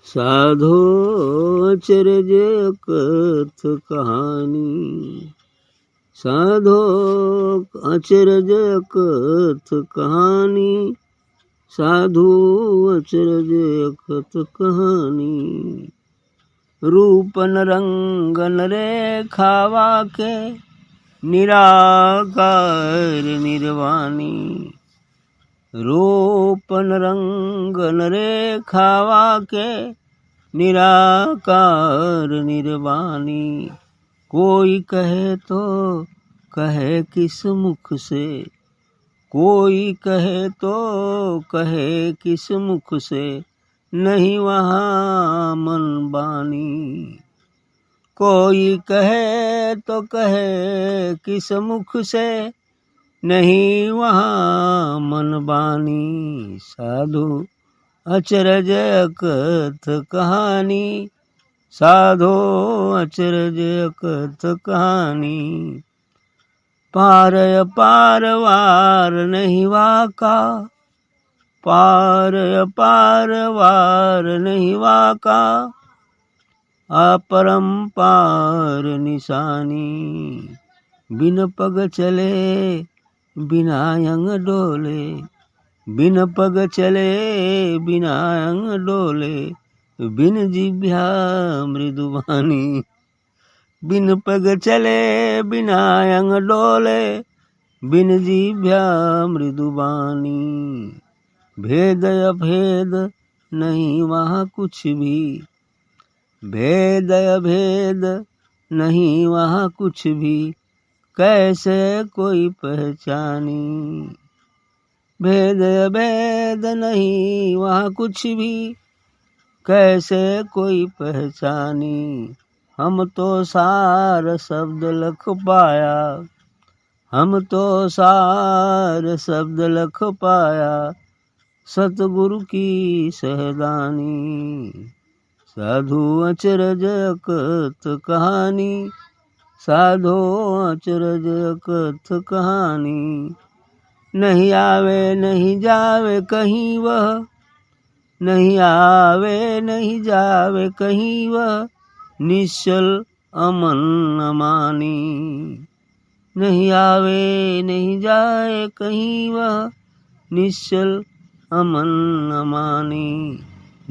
साधो अचरज कथ कहानी। साधो अचरज कथ कहानी। साधु अचरज कथ कहानी। रूपन रंगन रेखावा के निराकार निर्वाणी। रूपन रंगन रेखावा के निराकार निर्वाणी। कोई कहे तो कहे किस मुख से, कोई कहे तो कहे किस मुख से, नहीं वहाँ मन बानी। कोई कहे तो कहे किस मुख से, नहीं वहाँ मन बानी। साधु अचरज कथ कहानी। साधो अचरज कथ कहानी। पार अपार वार नहीं वाका। पार अपार वार नहीं वाका। अपरंपार निशानी। बिन पग चले बिना अंग डोले। बिन पग चले बिना अंग डोले। बिन जिभ्या मृदुवानी। बिन पग चले बिना अंग डोले। बिन जिभ्या मृदुवानी। भेद अभेद नहीं वहाँ कुछ भी। भेद अभेद नहीं वहाँ कुछ भी। कैसे कोई पहचानी। भेद अभेद नहीं वहाँ कुछ भी। कैसे कोई पहचानी। हम तो सार शब्द लख पाया। हम तो सार शब्द लख पाया। सतगुरु की सहदानी। साधु अचरज कथ कहानी। साधो अचरज कथ कहानी। नहीं आवे नहीं जावे कहीं वह। नहीं आवे नहीं जावे कहीं वह। निश्चल अमन अमानी। नहीं आवे नहीं जाए कहीं वह। निश्चल अमन अमानी।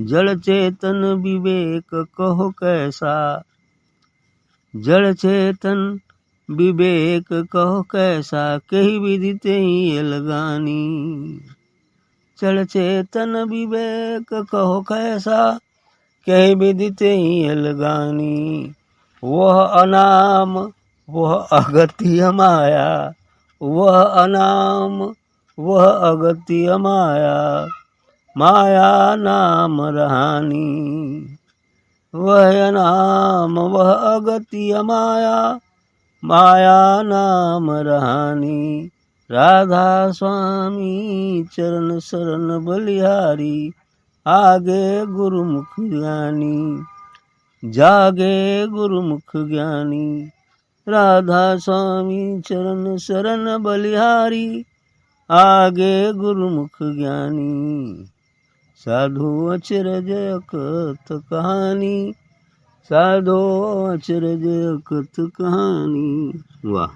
जड़ चेतन विवेक कहो कैसा। जड़ चेतन विवेक कहो कैसा। कही विधि तेहि अलगानी। जड़ चेतन विवेक कहो कैसा। कही विधि तेहि अलगानी। वह अनाम वह अगत्य माया। वह अनाम वह अगत्य माया। माया नाम रहानी। वह अनाम वह अगत्य माया। माया नाम रहानी। राधा स्वामी चरण शरण बलिहारी। आगे गुरुमुख ज्ञानी। जागे गुरुमुख ज्ञानी। राधा स्वामी चरण शरण बलिहारी। आगे गुरुमुख ज्ञानी। साधु अचरज कथ कहानी। साधो अचरज कथ कहानी। वाह,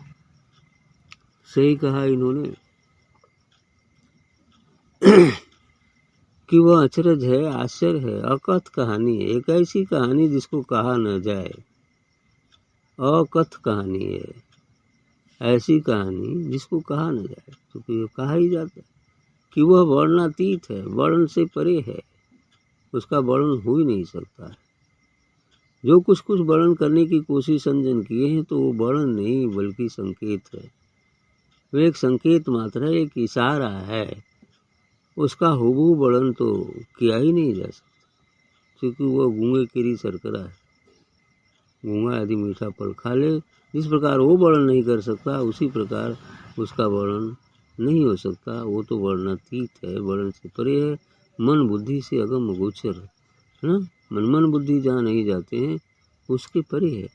सही कहा इन्होंने कि वह अचरज है, आश्चर्य है, अकथ कहानी है। एक ऐसी कहानी जिसको कहा न जाए। अकथ कहानी है, ऐसी कहानी जिसको कहा न जाए। क्योंकि कहा ही जाता है कि वह वर्णातीत है, वर्ण से परे है, उसका वर्णन हो ही नहीं सकता है। जो कुछ कुछ वर्णन करने की कोशिश संजन किए हैं तो वो वर्णन नहीं बल्कि संकेत है। वो एक संकेत मात्र है, एक इशारा है। उसका हुबहू वर्णन तो किया ही नहीं जा सकता, क्योंकि वह गूंगे केरी सरकरा है। गूंगा यदि मीठा फल खा ले, जिस प्रकार वो वर्णन नहीं कर सकता उसी प्रकार उसका वर्णन नहीं हो सकता। वो तो वर्णातीत है, वर्ण से परे है, मन बुद्धि से अगम गोचर है ना। मन बुद्धि जहाँ नहीं जाते हैं उसके परे है,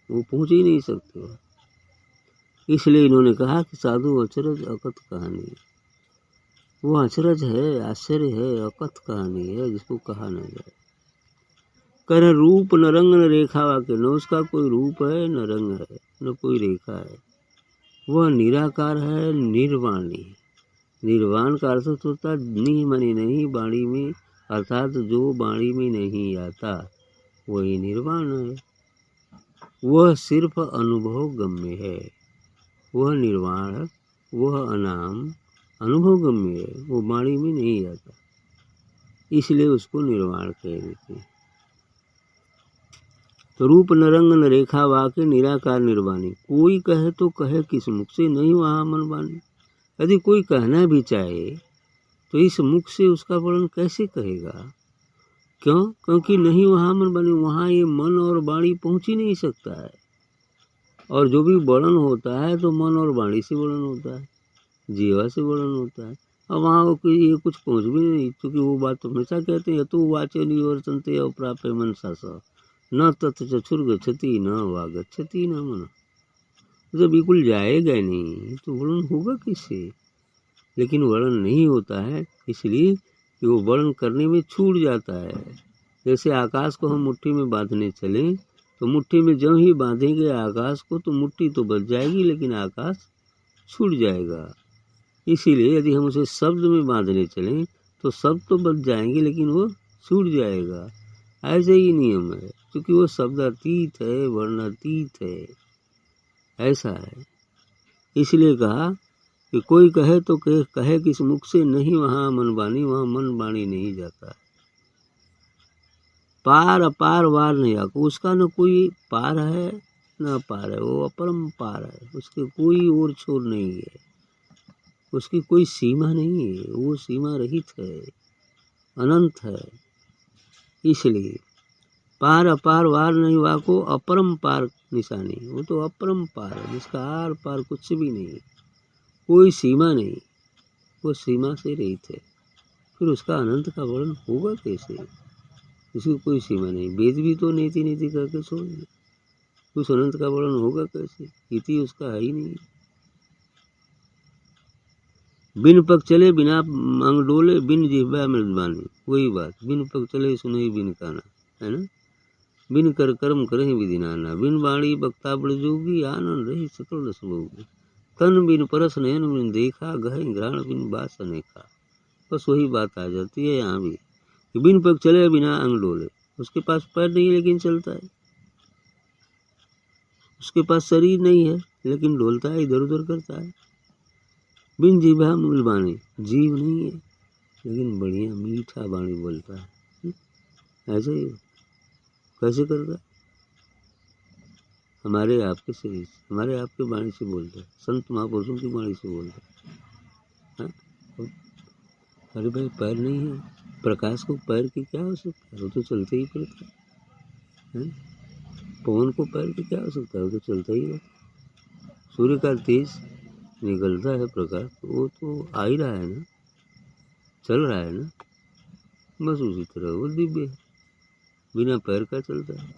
वो पहुँच ही नहीं सकते हो। इसलिए इन्होंने कहा कि साधु अचरज अकथ कहानी। वो अचरज है, आश्चर्य है, अकथ कहानी है जिसको कहा न जाए। कर रूप न रंग न रेखा वाक्य, न उसका कोई रूप है न रंग है न कोई रेखा है। वह निराकार है, निर्वाणी। निर्वाण का अर्थ होता है निह मनी नहीं, वाणी में, अर्थात जो वाणी में नहीं आता वही निर्वाण है। वह सिर्फ अनुभव गम्य है। वह निर्वाण, वह अनाम अनुभव गम्य है, वो वाणी में नहीं आता, इसलिए उसको निर्वाण कह देते हैं। तो रूप न रंग न रेखा वाक्य, निराकार निर्वाणी। कोई कहे तो कहे किस मुख से, नहीं वहाँ मन वाणी। यदि कोई कहना भी चाहे तो इस मुख से उसका वर्णन कैसे कहेगा? क्यों? क्योंकि नहीं वहाँ मन वाणी, वहाँ ये मन और वाणी पहुँच ही नहीं सकता है। और जो भी वर्णन होता है तो मन और वाणी से वर्णन होता है, जीवा से वर्णन होता है। अब वहाँ ये कुछ पहुँच भी नहीं, क्योंकि वो बात तो हमेशा कहते हैं, तो वाचे निवर्तन्ते अप्राप्य मनसा स न तत् चक्षुर गच्छति न वा गच्छति न मन। जब बिल्कुल जाएगा नहीं तो वर्णन होगा किससे? लेकिन वर्णन नहीं होता है इसलिए कि वो वर्णन करने में छूट जाता है। जैसे आकाश को हम मुट्ठी में बांधने चलें तो मुट्ठी में जब ही बांधेंगे आकाश को तो मुट्ठी तो बच जाएगी, लेकिन आकाश छूट जाएगा। इसीलिए यदि हम उसे शब्द में बांधने चलें तो शब्द तो बच जाएंगे, लेकिन वो छूट जाएगा। ऐसे ही नियम है, क्योंकि वो शब्दातीत है, वर्णातीत है, ऐसा है। इसलिए कहा कि कोई कहे तो कहे किस मुख से, नहीं वहाँ मन वाणी, वहाँ मन वाणी नहीं जाता। पार अपार वार नहीं आको, उसका न कोई पार है न अपार है, वो अपरंपार है, उसके कोई ओर छोर नहीं है, उसकी कोई सीमा नहीं है, वो सीमा रहित है, अनंत है। इसलिए पार अपार वार नहीं वाको, अपरंपार निशानी, वो तो अपरंपार है, जिसका आर पार कुछ भी नहीं, कोई सीमा नहीं, वो सीमा से रहित है। फिर उसका अनंत का वर्णन होगा कैसे? उसकी कोई सीमा नहीं। वेद भी तो नीति नीति करके छोड़ दिए, उस अनंत का वर्णन होगा कैसे? इति उसका है ही नहीं। बिन पग चले बिना अंग डोले, बिन जिह्वा मृदवानी, वही बात, बिन पग चले सुने बिन काना, है ना। बिन कर कर्म करे विधि नाना, बिन वाणी बक्ता बड़ जोगी, आनंद रही सकल रस भोगी। तन बिन परस नयन बिन देखा, गहे घ्राण बिन बास अनेखा। बस वही बात आ जाती है यहाँ भी, कि बिन पग चले बिना अंग डोले, उसके पास पैर नहीं लेकिन चलता है, उसके पास शरीर नहीं है लेकिन डोलता है, इधर उधर करता है। बिन जिह्वा मृदवानी, जीव नहीं है लेकिन बढ़िया मीठा वाणी बोलता है। ऐसे ही कैसे करता है? हमारे आपके शरीर से, हमारे आपके वाणी से बोलता है, संत महापुरुषों की वाणी से बोलता है। अरे भाई पैर नहीं है, प्रकाश को पैर की क्या आवश्यकता है, वो तो चलते ही पड़ता है। पवन को पैर की क्या आवश्यकता है, वो तो चलता ही है। सूर्य का तेज निकलता है प्रकाश, वो तो आ ही रहा है ना, चल रहा है ना, बस उसी तरह वो दिव्य है, बिना पैर का चलता है,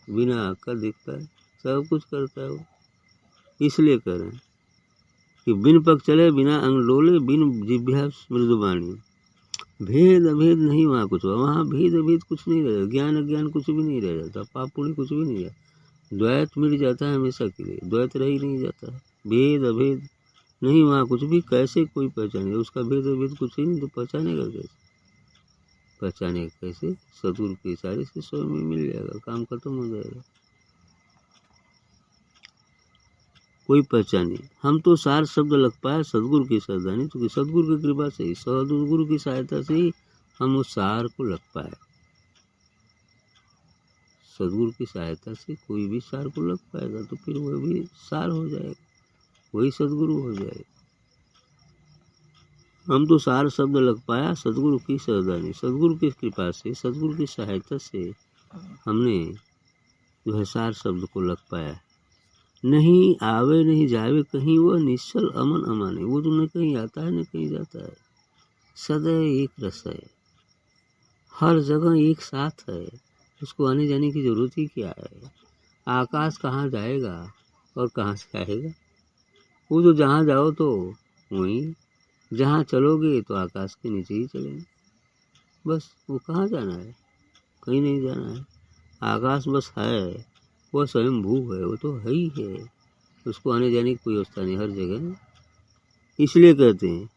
बिना आँख का देखता है, सब कुछ करता है वो। इसलिए कह रहे हैं कि बिन पग चले बिना अंग डोले, बिन जिह्वा मृदुवाणी। भेद अभेद नहीं वहाँ कुछ, वहाँ भेद अभेद कुछ नहीं रह जाता, ज्ञान अज्ञान कुछ भी नहीं रह जाता, पाप पुण्य कुछ भी नहीं रहता, द्वैत मिट जाता है हमेशा के लिए, द्वैत रह ही नहीं जाता है। भेद अभेद नहीं वहाँ कुछ भी, कैसे कोई पहचाने, उसका भेद अभेद कुछ ही नहीं, तो पहचानेगा कैसे? पहचानेगा कैसे? सतगुरु के इशारे से स्वयं में मिल जाएगा, काम खत्म हो जाएगा। कोई पहचाने, हम तो सार शब्द लग पाए सदगुरु की सावधानी, क्योंकि सदगुरु की कृपा से ही, सदगुरु की सहायता से ही हम उस सार को लग पाए। सदगुरु की सहायता से कोई भी सार को लग पाएगा तो फिर वह भी सार हो जाएगा, वही सदगुरु हो जाएगा। हम तो सार शब्द लग पाया सदगुरु की सावधानी, सदगुरु की कृपा से, सदगुरु की सहायता से हमने जो है सार शब्द को लग पाया। नहीं आवे नहीं जावे कहीं, वह निश्चल अमन अमाने, वो तो न कहीं आता है न कहीं जाता है, सदैव एक रस है, हर जगह एक साथ है, उसको आने जाने की जरूरत ही क्या है? आकाश कहाँ जाएगा और कहाँ से आएगा? वो तो जहाँ जाओ तो वहीं, जहाँ चलोगे तो आकाश के नीचे ही चलेंगे, बस। वो कहाँ जाना है? कहीं नहीं जाना है। आकाश बस है, वह स्वयं भू है, वो तो है ही है, उसको आने जाने की कोई व्यवस्था नहीं, हर जगह। इसलिए कहते हैं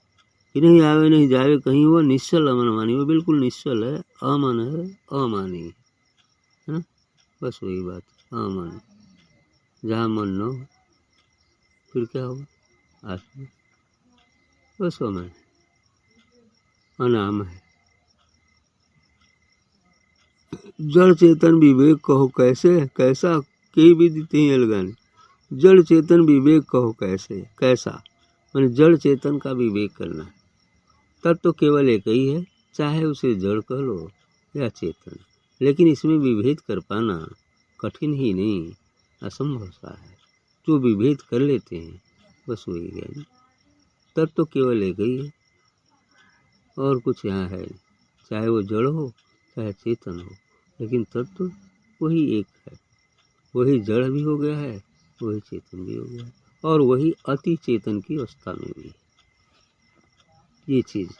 कि नहीं आवे नहीं जावे कहीं, वो निश्चल अमन मानी, वो बिल्कुल निश्चल है, अमन है, अमानी है ना, बस वही बात, अमन। जहाँ मन न हो फिर क्या होगा, आत्मा बस अमन, अनाम है। जड़ चेतन विवेक कहो कैसे, कैसा के भी देते हैं लगाने, जड़ चेतन विवेक कहो कैसे, कैसा मैंने जड़ चेतन का विवेक करना। तब तो केवल एक ही है, चाहे उसे जड़ कह लो या चेतन, लेकिन इसमें विभेद कर पाना कठिन ही नहीं, असंभव सा है। जो विभेद कर लेते हैं बस वही ज्ञानी। तब तो केवल एक ही है, और कुछ यहाँ है, चाहे वो जड़ हो चाहे चेतन हो, लेकिन तब तो वही एक है। वही जड़ भी हो गया है, वही चेतन भी हो गया है, और वही अति चेतन की अवस्था में भी है ये चीज़।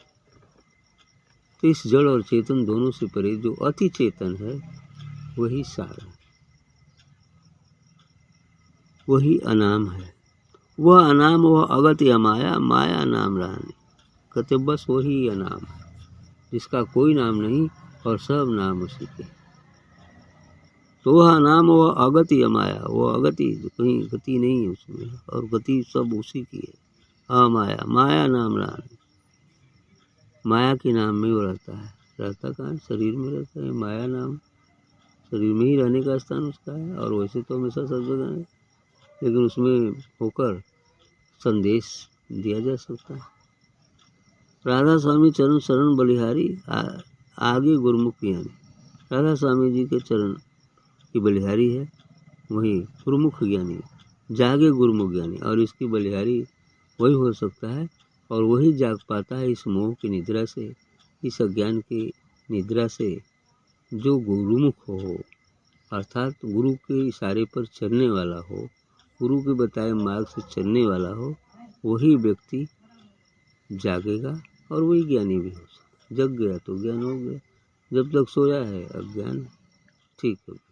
तो इस जड़ और चेतन दोनों से परे जो अति चेतन है वही सार है, वही अनाम है। वह अनाम, वह अगत या माया, माया नाम रानी। कहते बस वही अनाम है जिसका कोई नाम नहीं और सब नाम उसी के। तो वह नाम, वह अगति अमाया, वह अगति कहीं गति नहीं है उसमें, और गति सब उसी की है। अमाया, माया नाम रानी, माया के नाम में वो रहता है। रहता कहाँ है? शरीर में रहता है। माया नाम शरीर में ही रहने का स्थान उसका है, और वैसे तो हमेशा सब जगह है, लेकिन उसमें होकर संदेश दिया जा सकता है। राधा स्वामी चरण शरण बलिहारी, आगे गुरुमुख ज्ञानी। राधा स्वामी जी के चरण की बलिहारी है, वही गुरुमुख ज्ञानी, जागे गुरुमुख ज्ञानी, और इसकी बलिहारी वही हो सकता है, और वही जाग पाता है इस मोह की निद्रा से, इस अज्ञान की निद्रा से, जो गुरुमुख हो, अर्थात गुरु के इशारे पर चलने वाला हो, गुरु के बताए मार्ग से चलने वाला हो, वही व्यक्ति जागेगा और वही ज्ञानी भी हो सकता। जग गया तो ज्ञान हो गया, जब तक सोया है अज्ञान। ठीक है।